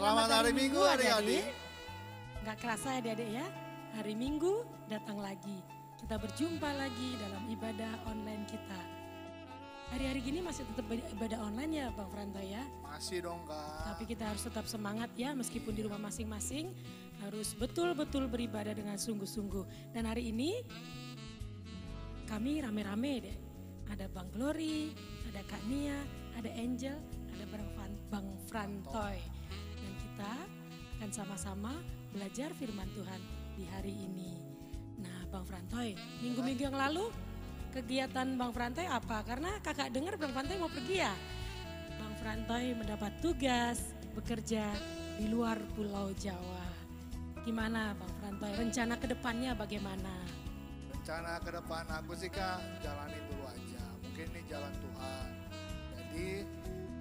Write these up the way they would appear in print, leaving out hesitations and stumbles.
Selamat hari Minggu adik-adik. Gak kerasa ya adik-adik ya, hari Minggu datang lagi. Kita berjumpa lagi dalam ibadah online kita. Hari-hari gini masih tetap ibadah online ya Bang Franto ya? Masih dong Kak. Tapi kita harus tetap semangat ya, meskipun di rumah masing-masing. Harus betul-betul beribadah dengan sungguh-sungguh. Dan hari ini kami rame-rame deh. Ada Bang Glory, ada Kak Nia, ada Angel, ada Bang Frantoy. Dan kita akan sama-sama belajar firman Tuhan di hari ini. Nah Bang Frantoy, minggu-minggu yang lalu kegiatan Bang Frantoy apa? Karena kakak dengar Bang Frantoy mau pergi ya. Bang Frantoy mendapat tugas bekerja di luar Pulau Jawa. Gimana Bang Frantoy, rencana ke depannya bagaimana? Rencana ke depan aku sih Kak, jalanin dulu aja. Mungkin ini jalan Tuhan. Jadi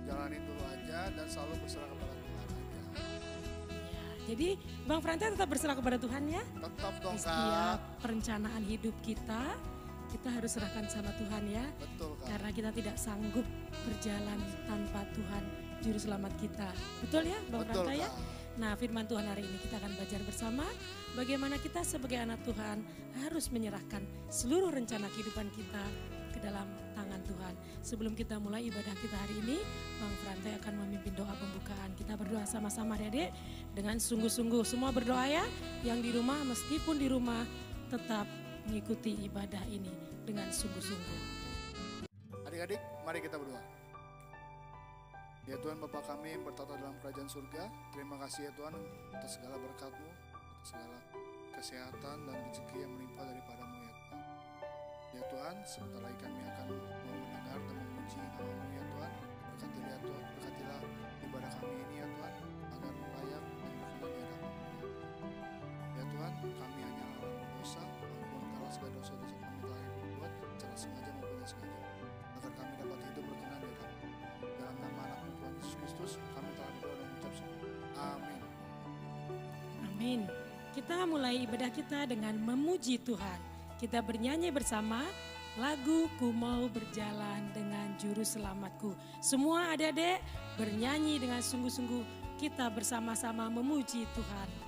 jalanin dulu aja dan selalu berserah kepada Tuhan aja. Ya, jadi Bang Frantoy tetap berserah kepada Tuhan ya? Tetap dong Di Kak. setiap perencanaan hidup kita harus serahkan sama Tuhan ya. Betul Kak. Karena kita tidak sanggup berjalan tanpa Tuhan Juru Selamat kita. Betul ya Bang Betul Frantoy ya? Kak. Nah firman Tuhan hari ini kita akan belajar bersama bagaimana kita sebagai anak Tuhan harus menyerahkan seluruh rencana kehidupan kita ke dalam tangan Tuhan. Sebelum kita mulai ibadah kita hari ini, Bang Frantoy akan memimpin doa pembukaan. Kita berdoa sama-sama adik-adik dengan sungguh-sungguh. Semua berdoa ya, yang di rumah meskipun di rumah tetap mengikuti ibadah ini dengan sungguh-sungguh. Adik-adik, mari kita berdoa. Ya Tuhan Bapa kami yang bertata dalam kerajaan surga, terima kasih ya Tuhan atas segala berkat-Mu, atas segala kesehatan dan rezeki yang melimpah daripada-Mu ya Tuhan. Ya Tuhan, sebentar lagi kami akan mendengar dan memuji nama-Mu ya Tuhan. Berkatilah ya Tuhan, berkatilah ibadah kami ini ya Tuhan, agar layak dan berkenan di hadapan-Mu ya Tuhan. Ya Tuhan, kami hanya orang berdosa, ampunilah segala dosa-dosa kami telah berbuat, secara sengaja maupun tidak sengaja, agar kami dapat hidup berkenan di hadapan-Mu. Dalam nama anak-Mu Tuhan Yesus Kristus, kami telah berdoa dan mengucap syukur. Amin. Amin. Kita mulai ibadah kita dengan memuji Tuhan. Kita bernyanyi bersama lagu Ku Mau Berjalan Dengan Juru Selamatku. Semua adik-adik bernyanyi dengan sungguh-sungguh. Kita bersama-sama memuji Tuhan.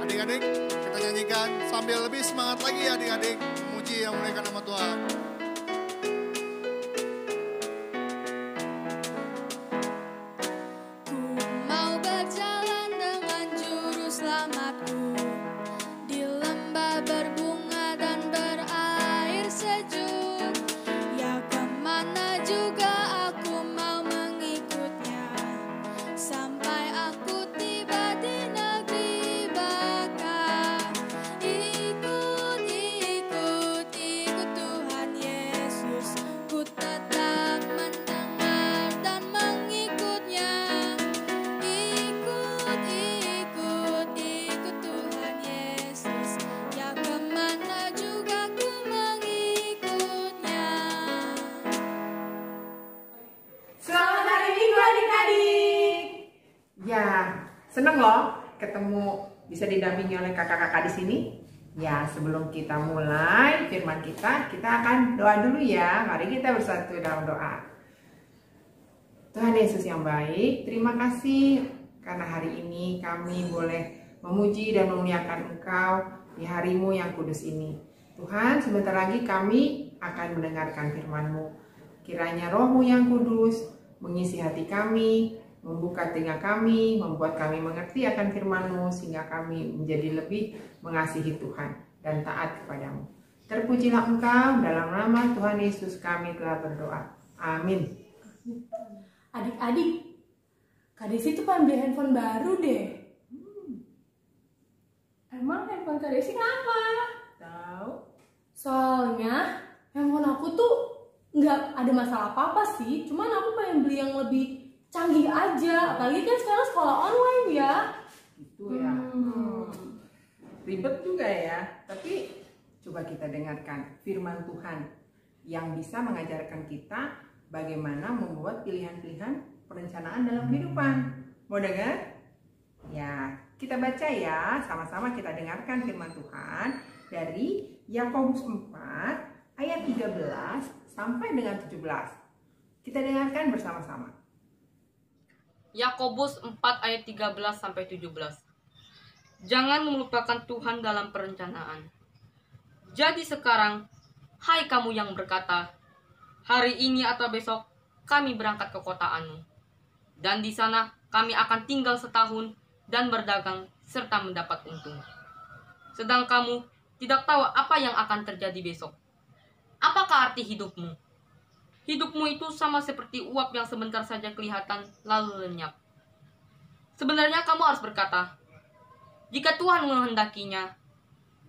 Adik-adik, kita nyanyikan sambil lebih semangat lagi ya adik-adik, memuji yang memuliakan nama Tuhan. Ku mau berjalan dengan juru selamatku, di lembah berbunga dan berair sejuk. Ya kemana juga aku mau mengikutnya, sampai aku tiba di negeri Baka. Ikut, ikut, ikut Tuhan Yesus, ku tetap mendengar dan mengikutnya. Ikut, ikut, ikut Tuhan Yesus, ya kemana juga ku mengikutnya. Selamat hari Minggu adik-adik. Ya, seneng loh ketemu bisa didampingi oleh kakak-kakak di sini. Ya, sebelum kita mulai firman kita akan doa dulu ya. Mari kita bersatu dalam doa. Tuhan Yesus yang baik, terima kasih karena hari ini kami boleh memuji dan memuliakan Engkau di hari-Mu yang kudus ini. Tuhan, sebentar lagi kami akan mendengarkan firman-Mu. Kiranya Roh-Mu yang kudus mengisi hati kami, membuka telinga kami, membuat kami mengerti akan firman-Mu sehingga kami menjadi lebih mengasihi Tuhan dan taat kepadamu. Terpujilah Engkau, dalam nama Tuhan Yesus kami telah berdoa. Amin. Adik-adik, Kak Desi tuh pengen beli handphone baru deh. Emang handphone Kak Desi kenapa? Tahu? Soalnya handphone aku tuh nggak ada masalah apa-apa sih, cuman aku pengen beli yang lebih canggih aja, apalagi kan sekarang sekolah online ya. Itu ya. Ribet juga ya, tapi coba kita dengarkan firman Tuhan yang bisa mengajarkan kita bagaimana membuat pilihan-pilihan perencanaan dalam kehidupan. Mau dengar? Ya, kita baca ya, sama-sama kita dengarkan firman Tuhan dari Yakobus 4 ayat 13 sampai dengan 17. Kita dengarkan bersama-sama. Yakobus 4 ayat 13 sampai 17. Jangan melupakan Tuhan dalam perencanaan. Jadi sekarang, hai kamu yang berkata, hari ini atau besok kami berangkat ke kota Anu. Dan di sana kami akan tinggal setahun dan berdagang serta mendapat untung. Sedang kamu tidak tahu apa yang akan terjadi besok. Apakah arti hidupmu? Hidupmu itu sama seperti uap yang sebentar saja kelihatan lalu lenyap. Sebenarnya kamu harus berkata, jika Tuhan menghendakinya,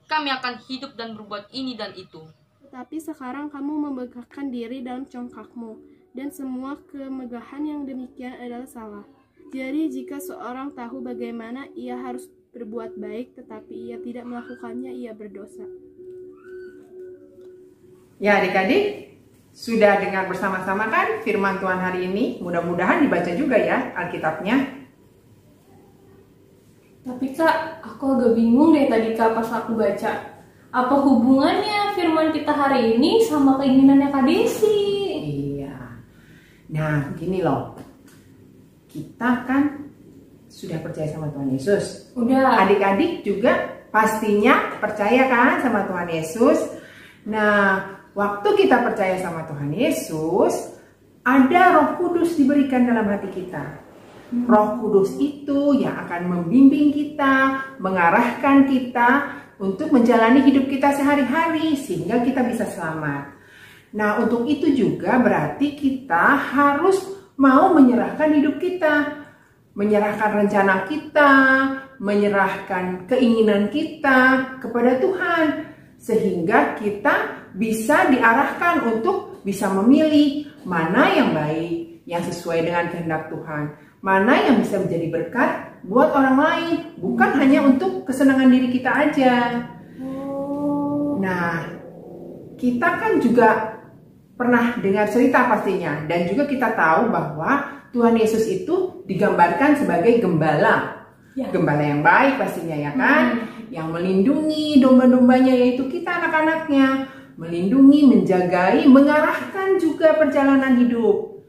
kami akan hidup dan berbuat ini dan itu. Tetapi sekarang kamu memegahkan diri dalam congkakmu, dan semua kemegahan yang demikian adalah salah. Jadi jika seorang tahu bagaimana ia harus berbuat baik, tetapi ia tidak melakukannya, ia berdosa. Ya adik-adik, sudah dengar bersama-sama kan firman Tuhan hari ini? Mudah-mudahan dibaca juga ya Alkitabnya. Tapi Kak, aku agak bingung deh tadi Kak pas aku baca. Apa hubungannya firman kita hari ini sama keinginannya Kak Desi? Iya. Nah, begini loh. Kita kan sudah percaya sama Tuhan Yesus. Udah. Adik-adik juga pastinya percaya kan sama Tuhan Yesus. Nah, waktu kita percaya sama Tuhan Yesus, ada Roh Kudus diberikan dalam hati kita. Roh Kudus itu yang akan membimbing kita, mengarahkan kita untuk menjalani hidup kita sehari-hari sehingga kita bisa selamat. Nah, untuk itu juga berarti kita harus mau menyerahkan hidup kita, menyerahkan rencana kita, menyerahkan keinginan kita kepada Tuhan sehingga kita bisa diarahkan untuk bisa memilih mana yang baik, yang sesuai dengan kehendak Tuhan. Mana yang bisa menjadi berkat buat orang lain, bukan hanya untuk kesenangan diri kita aja. Nah, kita kan juga pernah dengar cerita pastinya, dan juga kita tahu bahwa Tuhan Yesus itu digambarkan sebagai gembala. Ya. Gembala yang baik pastinya ya kan, yang melindungi domba-dombanya yaitu kita anak-anaknya, melindungi, menjagai, mengarahkan juga perjalanan hidup.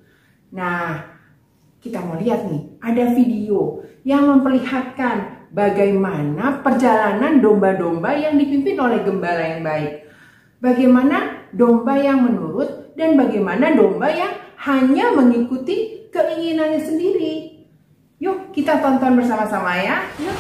Nah, kita mau lihat nih, ada video yang memperlihatkan bagaimana perjalanan domba-domba yang dipimpin oleh gembala yang baik. Bagaimana domba yang menurut dan bagaimana domba yang hanya mengikuti keinginannya sendiri. Yuk kita tonton bersama-sama ya. Yuk.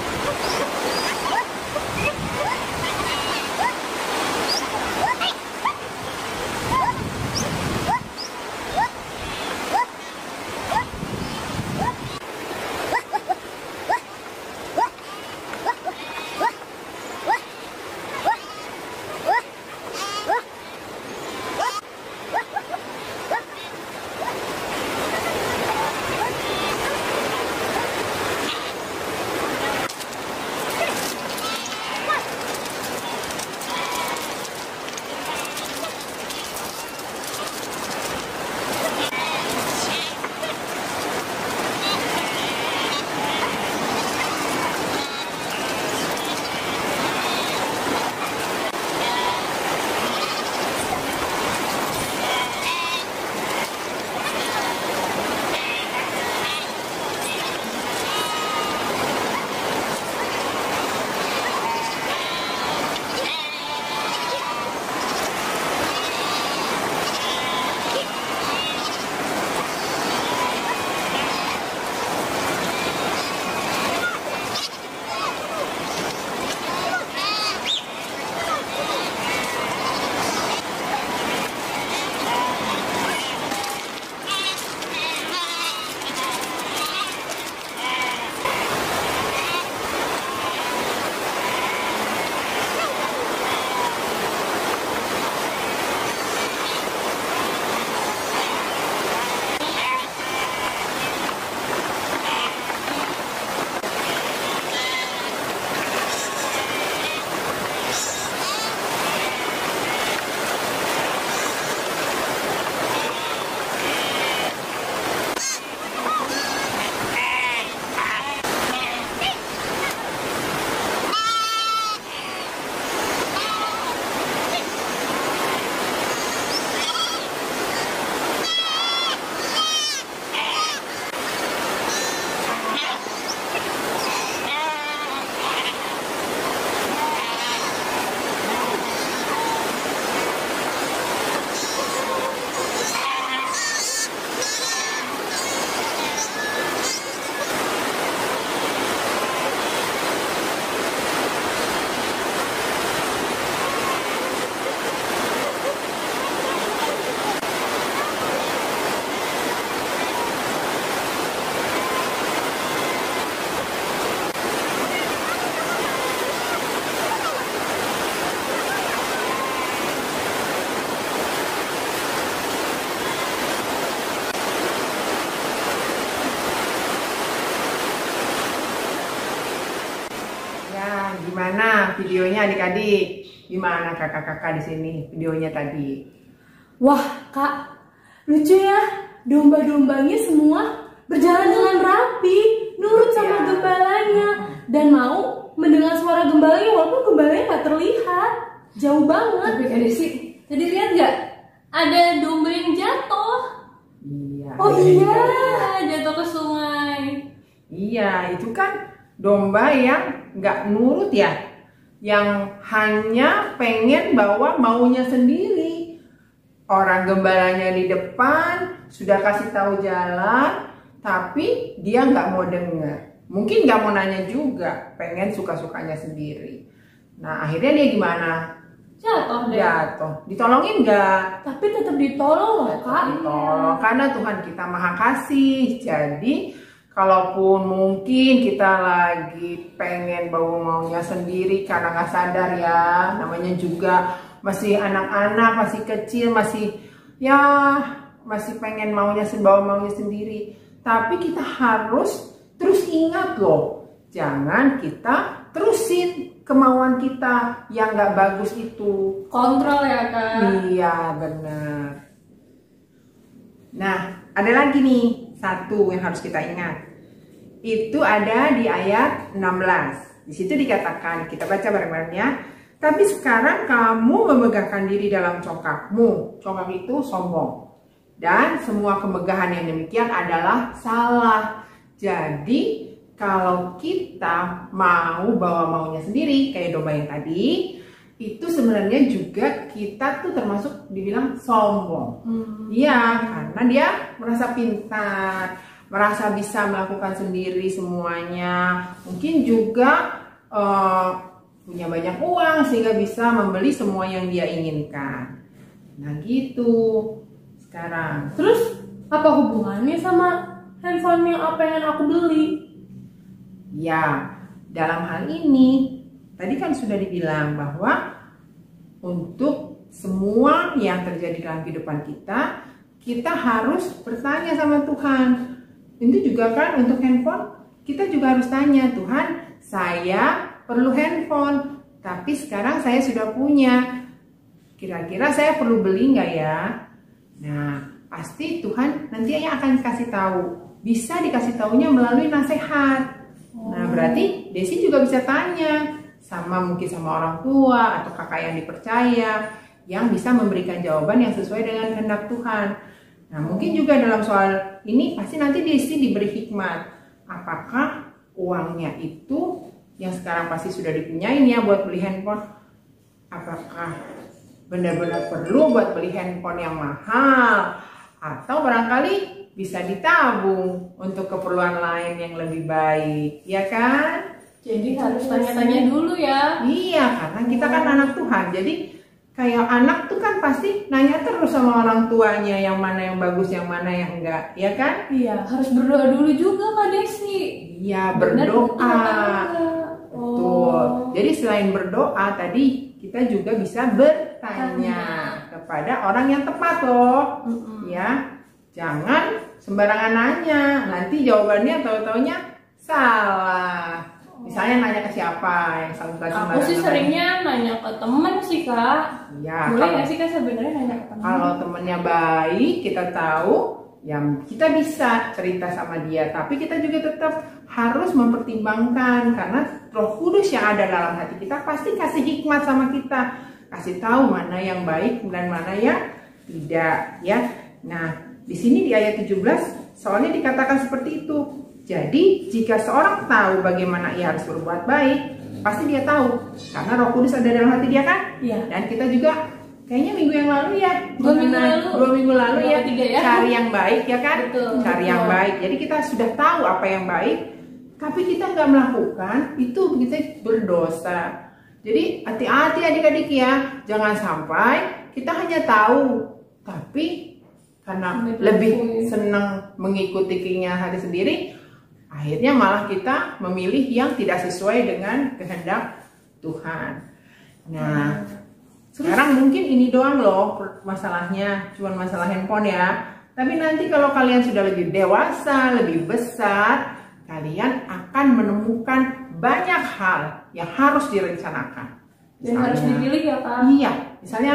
gimana videonya adik-adik? Gimana kakak-kakak di sini videonya tadi? Wah kak, lucu ya. Domba-dombanya semua berjalan dengan rapi, nurut sama gembalanya, dan mau mendengar suara gembalanya walaupun gembalanya nggak terlihat, jauh banget. Tapi Kak Desi, tadi lihat nggak? Ada domba yang jatuh. Iya. Oh iya, Jatuh ke sungai. Iya, itu kan domba yang nggak nurut ya, yang hanya pengen bawa maunya sendiri. Orang gembalanya di depan sudah kasih tahu jalan, tapi dia nggak mau dengar. Mungkin nggak mau nanya juga, pengen suka-sukanya sendiri. Nah akhirnya dia gimana? Jatuh deh. Jatuh. Ditolongin nggak? tapi tetap ditolong loh kak. Ditolong karena Tuhan kita maha kasih. Jadi kalaupun mungkin kita lagi pengen bawa maunya sendiri karena nggak sadar ya, namanya juga masih anak-anak, masih kecil, masih pengen bawa maunya sendiri. Tapi kita harus terus ingat loh, jangan kita terusin kemauan kita yang nggak bagus itu. Kontrol ya Kak. Iya benar. Nah ada lagi nih satu yang harus kita ingat. Itu ada di ayat 16. Di situ dikatakan, kita baca bareng-bareng ya. Tapi sekarang kamu memegahkan diri dalam congkakmu. Congkak itu sombong. Dan semua kemegahan yang demikian adalah salah. Jadi kalau kita mau bawa maunya sendiri kayak domba yang tadi, itu sebenarnya juga kita tuh termasuk dibilang sombong. Iya, karena dia merasa pintar, merasa bisa melakukan sendiri semuanya. Mungkin juga punya banyak uang sehingga bisa membeli semua yang dia inginkan. Nah gitu sekarang. Terus apa hubungannya sama handphone yang pengen aku beli? Ya, dalam hal ini tadi kan sudah dibilang bahwa untuk semua yang terjadi dalam kehidupan kita, kita harus bertanya sama Tuhan. Itu juga kan untuk handphone, kita juga harus tanya, Tuhan, saya perlu handphone, tapi sekarang saya sudah punya. Kira-kira saya perlu beli nggak ya? Nah, pasti Tuhan nanti yang akan kasih tahu. Bisa dikasih taunya melalui nasihat. Nah, berarti Desi juga bisa tanya mungkin sama orang tua atau kakak yang dipercaya yang bisa memberikan jawaban yang sesuai dengan kehendak Tuhan. Nah, mungkin juga dalam soal ini pasti nanti Desi diberi hikmat. Apakah uangnya itu yang sekarang pasti sudah dipunyain ya buat beli handphone, apakah benar-benar perlu buat beli handphone yang mahal, atau barangkali bisa ditabung untuk keperluan lain yang lebih baik, ya kan? Jadi harus tanya-tanya dulu ya. Iya, karena kita kan anak Tuhan, jadi kayak anak tuh kan pasti nanya terus sama orang tuanya yang mana yang bagus, yang mana yang enggak, ya kan? Iya, harus berdoa dulu juga Kak Desi. Iya, berdoa. Betul. Jadi selain berdoa tadi kita juga bisa bertanya kepada orang yang tepat loh. Ya. Jangan sembarangan nanya. Nanti jawabannya tahu-taunya salah. Misalnya nanya ke siapa yang sembarangan. Aku sih seringnya nanya ke teman sih Kak. Ya, boleh nggak sih Kak sebenarnya nanya ke teman? Kalau temennya baik, kita tahu, ya kita bisa cerita sama dia. Tapi kita juga tetap harus mempertimbangkan karena Roh Kudus yang ada dalam hati kita pasti kasih hikmat sama kita, kasih tahu mana yang baik dan mana yang tidak, ya. Nah, di sini di ayat 17 soalnya dikatakan seperti itu. Jadi, jika seorang tahu bagaimana ia harus berbuat baik, pasti dia tahu karena Roh Kudus ada dalam hati dia kan? Iya. Dan kita juga kayaknya minggu yang lalu ya, 2 minggu lalu ya, ya, cari yang baik ya kan? Betul, Cari yang baik. Jadi kita sudah tahu apa yang baik, tapi kita nggak melakukan, itu kita berdosa. Jadi hati-hati adik-adik ya, jangan sampai kita hanya tahu, tapi karena lebih senang mengikuti keinginan hati sendiri, akhirnya malah kita memilih yang tidak sesuai dengan kehendak Tuhan. Nah, sekarang mungkin ini doang loh masalahnya, cuma masalah handphone ya. Tapi nanti kalau kalian sudah lebih dewasa, lebih besar, kalian akan menemukan banyak hal yang harus direncanakan. Dan harus dipilih ya Kak. Iya, misalnya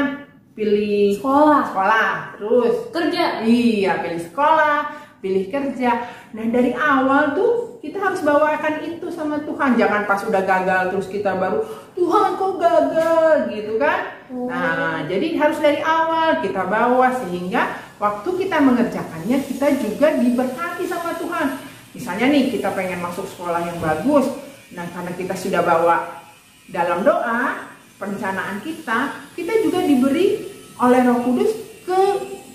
pilih sekolah, terus kerja. Iya, pilih sekolah, pilih kerja. Nah, dari awal tuh kita harus bawakan itu sama Tuhan. Jangan pas udah gagal terus kita baru, Tuhan kok gagal gitu kan. Nah, jadi harus dari awal kita bawa sehingga waktu kita mengerjakannya kita juga diberkati sama Tuhan. Misalnya nih kita pengen masuk sekolah yang bagus. Nah, karena kita sudah bawa dalam doa perencanaan kita juga diberi oleh Roh Kudus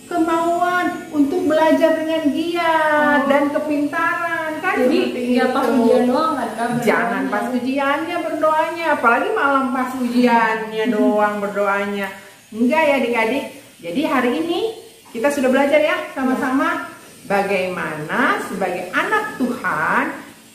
kemauan untuk belajar dengan giat dan kepintaran kan. Jadi nggak pas ujian doang kan Kak? Jangan pas ujiannya berdoanya, apalagi malam pas ujiannya doang berdoanya. Enggak ya adik-adik. Jadi hari ini kita sudah belajar ya sama-sama bagaimana sebagai anak Tuhan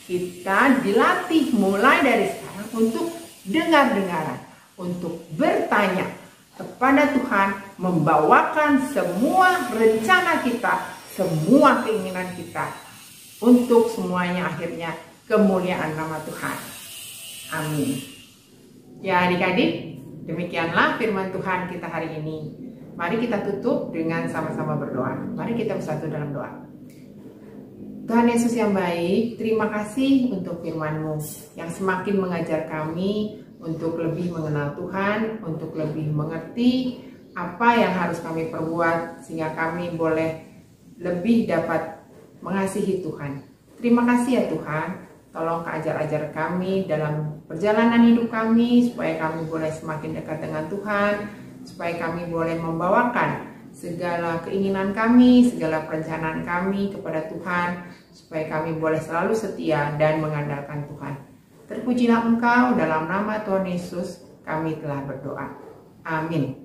kita dilatih mulai dari sekarang untuk dengar-dengaran, untuk bertanya kepada Tuhan, membawakan semua rencana kita, semua keinginan kita, untuk semuanya akhirnya kemuliaan nama Tuhan. Amin. Ya adik-adik, demikianlah firman Tuhan kita hari ini. Mari kita tutup dengan sama-sama berdoa. Mari kita bersatu dalam doa. Tuhan Yesus yang baik, terima kasih untuk firman-Mu yang semakin mengajar kami untuk lebih mengenal Tuhan, untuk lebih mengerti apa yang harus kami perbuat sehingga kami boleh lebih dapat mengasihi Tuhan. Terima kasih ya Tuhan, tolong ajar-ajar kami dalam perjalanan hidup kami supaya kami boleh semakin dekat dengan Tuhan, supaya kami boleh membawakan segala keinginan kami, segala perencanaan kami kepada Tuhan, supaya kami boleh selalu setia dan mengandalkan Tuhan. Terpujilah Engkau, dalam nama Tuhan Yesus kami telah berdoa. Amin.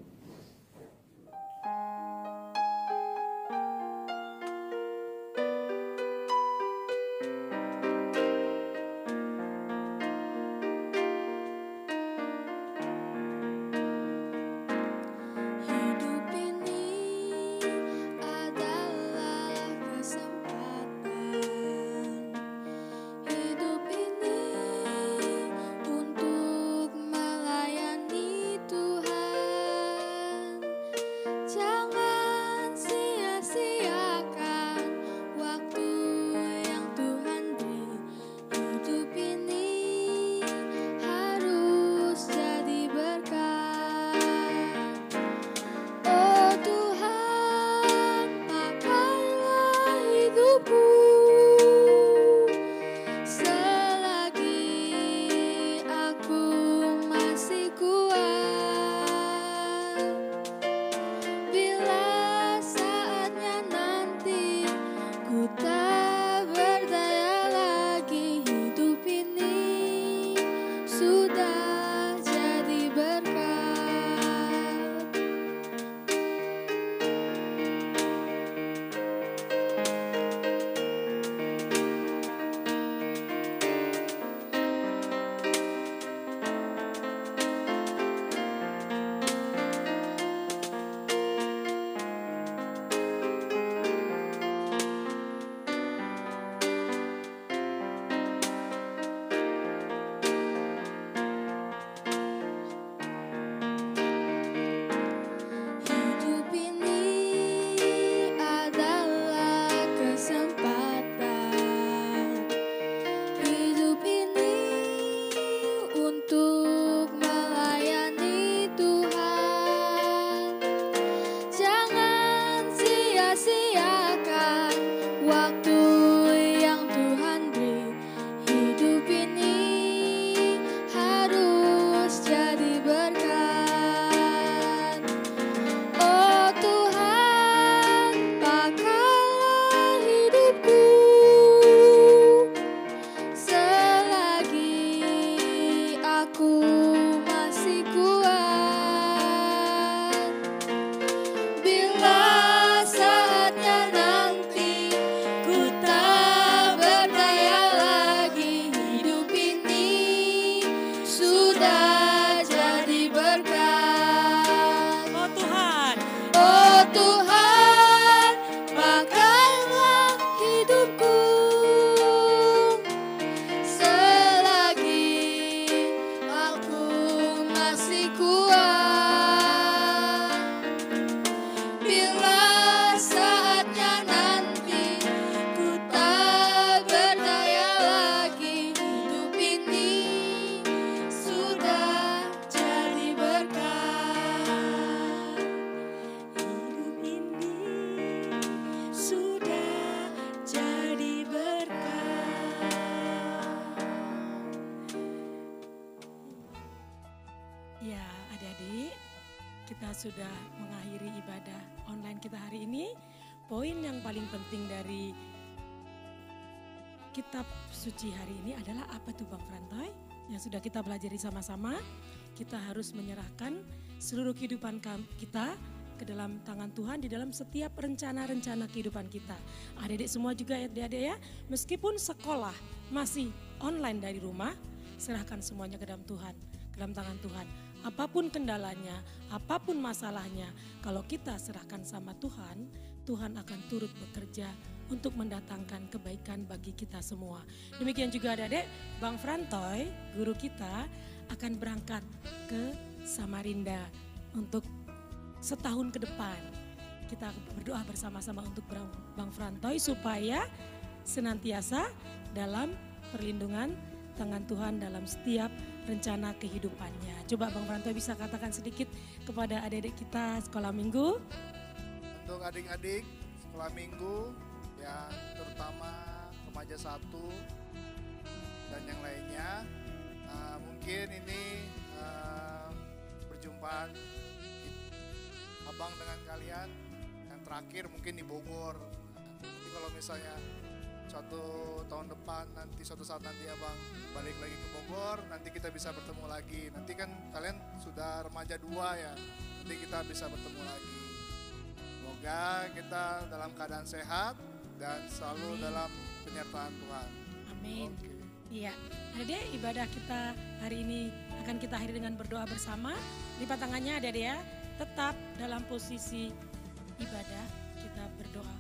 Hidup ini adalah kesempatan. Hidup ini untuk melayani Tuhan. sudah mengakhiri ibadah online kita hari ini. Poin yang paling penting dari kitab suci hari ini adalah apa tuh Bang Frantoy? Yang sudah kita pelajari sama-sama, kita harus menyerahkan seluruh kehidupan kita ke dalam tangan Tuhan di dalam setiap rencana-rencana kehidupan kita. Adik-adik semua juga ya adik-adik ya, meskipun sekolah masih online dari rumah, serahkan semuanya ke dalam Tuhan, ke dalam tangan Tuhan. Apapun kendalanya, apapun masalahnya, kalau kita serahkan sama Tuhan, Tuhan akan turut bekerja untuk mendatangkan kebaikan bagi kita semua. Demikian juga adik-adik, Bang Frantoy, guru kita akan berangkat ke Samarinda untuk setahun ke depan. Kita berdoa bersama-sama untuk Bang Frantoy supaya senantiasa dalam perlindungan tangan Tuhan dalam setiap rencana kehidupannya. Coba Bang Frantoy bisa katakan sedikit kepada adik-adik kita sekolah minggu. Untuk adik-adik sekolah minggu, ya terutama remaja 1 dan yang lainnya, mungkin ini perjumpaan abang dengan kalian yang terakhir mungkin di Bogor. Nanti kalau misalnya suatu tahun depan, nanti suatu saat nanti abang balik lagi ke Bogor, nanti kita bisa bertemu lagi. Nanti kan kalian sudah remaja 2 ya, nanti kita bisa bertemu lagi. Semoga kita dalam keadaan sehat dan selalu dalam penyertaan Tuhan. Amin. Oke. Iya, adik ibadah kita hari ini akan kita akhiri dengan berdoa bersama. Lipat tangannya adik ya, tetap dalam posisi ibadah kita berdoa.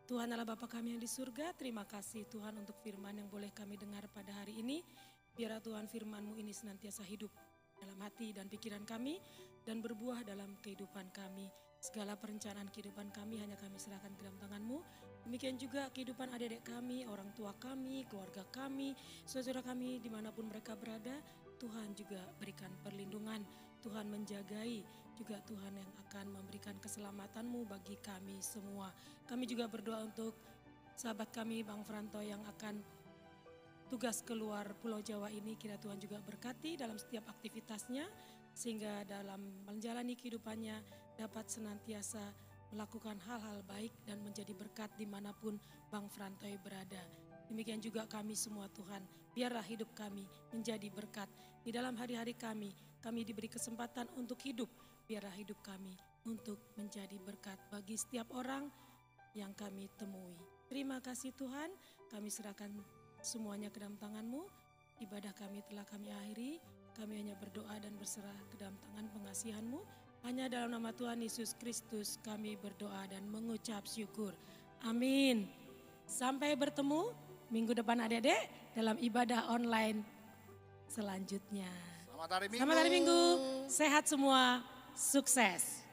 Tuhan Allah Bapa kami yang di surga, terima kasih Tuhan untuk firman yang boleh kami dengar pada hari ini. Biarlah Tuhan firman-Mu ini senantiasa hidup dalam hati dan pikiran kami dan berbuah dalam kehidupan kami. Segala perencanaan kehidupan kami hanya kami serahkan ke dalam tangan-Mu. Demikian juga kehidupan adik-adik kami, orang tua kami, keluarga kami, saudara kami dimanapun mereka berada. Tuhan juga berikan perlindungan, Tuhan menjagai, juga Tuhan yang akan memberikan keselamatan-Mu bagi kami semua. Kami juga berdoa untuk sahabat kami Bang Frantoy yang akan tugas keluar Pulau Jawa ini, kira Tuhan juga berkati dalam setiap aktivitasnya, sehingga dalam menjalani kehidupannya dapat senantiasa melakukan hal-hal baik dan menjadi berkat dimanapun Bang Frantoy berada. Demikian juga kami semua Tuhan, biarlah hidup kami menjadi berkat. Di dalam hari-hari kami diberi kesempatan untuk hidup, biarlah hidup kami untuk menjadi berkat bagi setiap orang yang kami temui. Terima kasih Tuhan, kami serahkan semuanya ke dalam tangan-Mu. Ibadah kami telah kami akhiri, kami hanya berdoa dan berserah ke dalam tangan pengasihan-Mu. Hanya dalam nama Tuhan Yesus Kristus kami berdoa dan mengucap syukur. Amin. Sampai bertemu minggu depan adik-adik dalam ibadah online selanjutnya. Selamat hari Minggu. Selamat hari Minggu, sehat semua, sukses.